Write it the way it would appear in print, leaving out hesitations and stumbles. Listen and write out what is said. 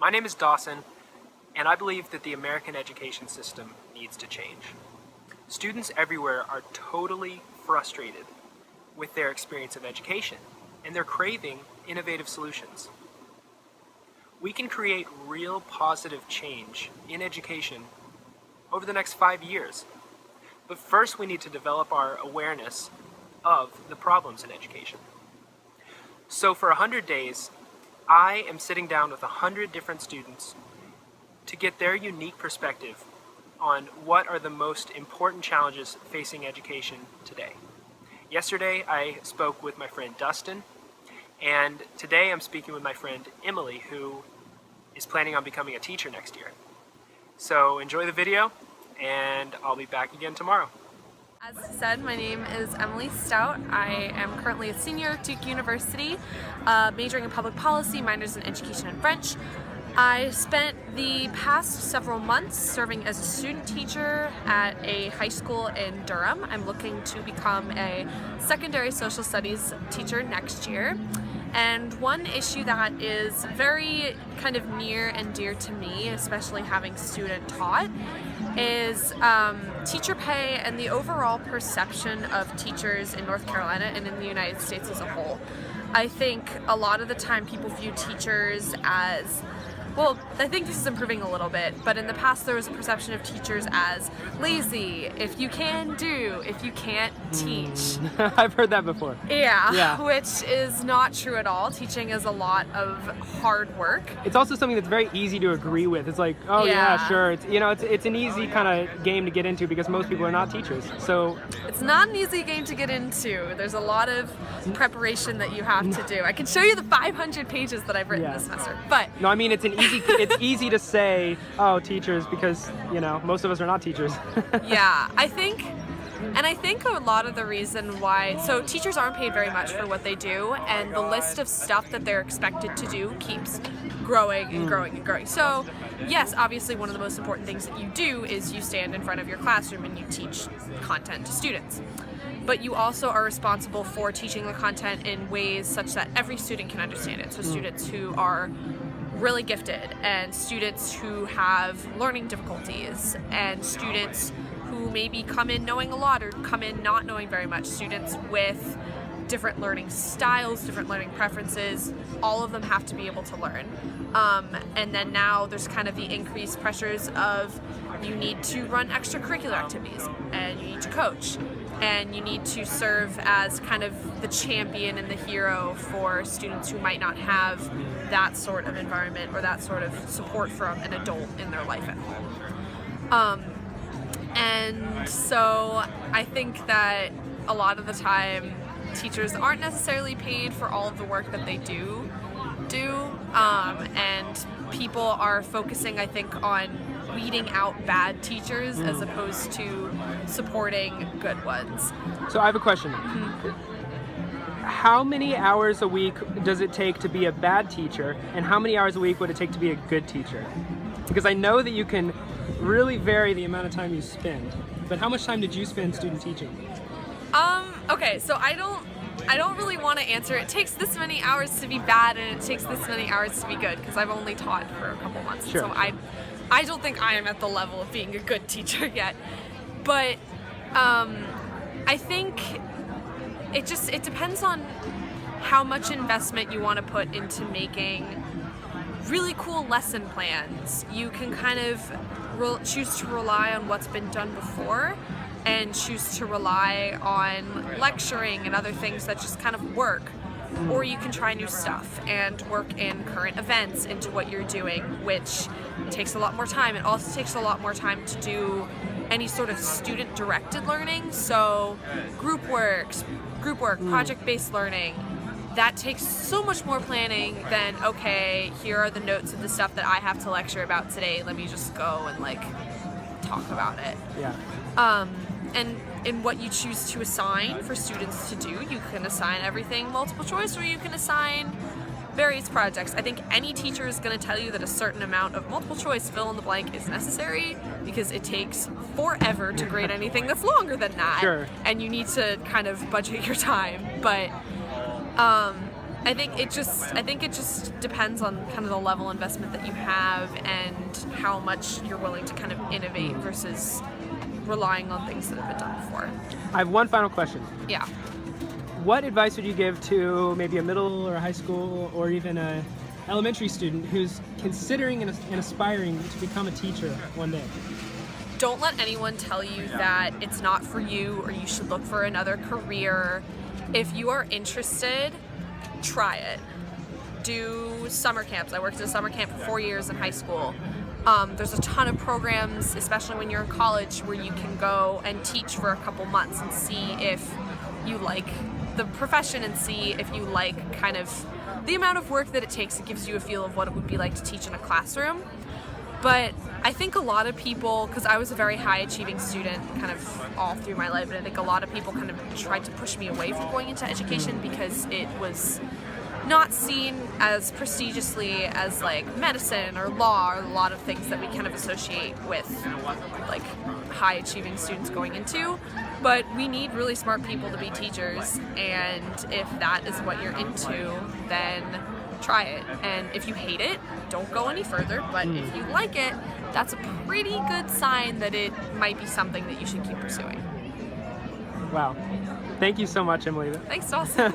My name is Dawson, and I believe that the American education system needs to change. Students everywhere are totally frustrated with their experience of education, and they're craving innovative solutions. We can create real positive change in education over the next 5 years. But first we need to develop our awareness of the problems in education. So for 100 days, I am sitting down with 100 different students to get their unique perspective on what are the most important challenges facing education today. Yesterday, I spoke with my friend Dustin, and today I'm speaking with my friend Emily, who is planning on becoming a teacher next year. So enjoy the video, and I'll be back again tomorrow. As said, my name is Emily Stout. I am currently a senior at Duke University, majoring in public policy, minors in education and French. I spent the past several months serving as a student teacher at a high school in Durham. I'm looking to become a secondary social studies teacher next year. And one issue that is very kind of near and dear to me, especially having student taught, is teacher pay and the overall perception of teachers in North Carolina and in the United States as a whole. I think a lot of the time people view teachers as, well, I think this is improving a little bit, but in the past there was a perception of teachers as lazy, if you can do, if you can't teach. I've heard that before. Yeah, which is not true at all. Teaching is a lot of hard work. It's also something that's very easy to agree with. It's like, oh yeah, sure. It's an easy kind of game to get into because most people are not teachers. So it's not an easy game to get into. There's a lot of preparation that you have to do. I can show you the 500 pages that I've written this semester, but no, I mean it's easy to say, oh, teachers, because most of us are not teachers. Yeah, I think a lot of the reason why, so teachers aren't paid very much for what they do, and the list of stuff that they're expected to do keeps growing and growing and growing. So yes, obviously one of the most important things that you do is you stand in front of your classroom and you teach content to students. But you also are responsible for teaching the content in ways such that every student can understand it. So students who are really gifted, and students who have learning difficulties, and students who maybe come in knowing a lot or come in not knowing very much, students with different learning styles, different learning preferences, all of them have to be able to learn. And then now there's kind of the increased pressures of you need to run extracurricular activities, and you need to coach, and you need to serve as kind of the champion and the hero for students who might not have that sort of environment or that sort of support from an adult in their life at home. And so I think that a lot of the time teachers aren't necessarily paid for all of the work that they do, and people are focusing, I think, on weeding out bad teachers as opposed to supporting good ones. So I have a question. How many hours a week does it take to be a bad teacher, and how many hours a week would it take to be a good teacher? Because I know that you can really vary the amount of time you spend, but how much time did you spend student teaching? Okay, so I don't really want to answer it takes this many hours to be bad and it takes this many hours to be good, because I've only taught for a couple months. Sure. So I don't think I am at the level of being a good teacher yet. But I think it depends on how much investment you want to put into making really cool lesson plans. You can kind of choose to rely on what's been done before, and choose to rely on lecturing and other things that just kind of work. Or you can try new stuff and work in current events into what you're doing, which takes a lot more time. It also takes a lot more time to do any sort of student-directed learning, so group work, project-based learning. That takes so much more planning than, okay, here are the notes of the stuff that I have to lecture about today, let me just go and talk about it. Yeah. And in what you choose to assign for students to do, you can assign everything multiple choice, or you can assign various projects. I think any teacher is going to tell you that a certain amount of multiple choice fill in the blank is necessary, because it takes forever to grade anything that's longer than that. Sure. And you need to kind of budget your time. But I think it just depends on kind of the level of investment that you have and how much you're willing to kind of innovate versus relying on things that have been done before. I have one final question. Yeah. What advice would you give to maybe a middle or a high school or even a elementary student who's considering and aspiring to become a teacher one day? Don't let anyone tell you that it's not for you or you should look for another career. If you are interested, try it. Do summer camps. I worked at a summer camp for 4 years in high school. There's a ton of programs, especially when you're in college, where you can go and teach for a couple months and see if you like the profession and see if you like kind of the amount of work that it takes. It gives you a feel of what it would be like to teach in a classroom. But I think a lot of people, because I was a very high achieving student kind of all through my life, and I think a lot of people kind of tried to push me away from going into education because it was not seen as prestigiously as like medicine or law or a lot of things that we kind of associate with like high achieving students going into. But we need really smart people to be teachers, and if that is what you're into, then try it. And if you hate it, don't go any further, but if you like it, that's a pretty good sign that it might be something that you should keep pursuing. Wow. Thank you so much, Emily. Thanks, Dawson.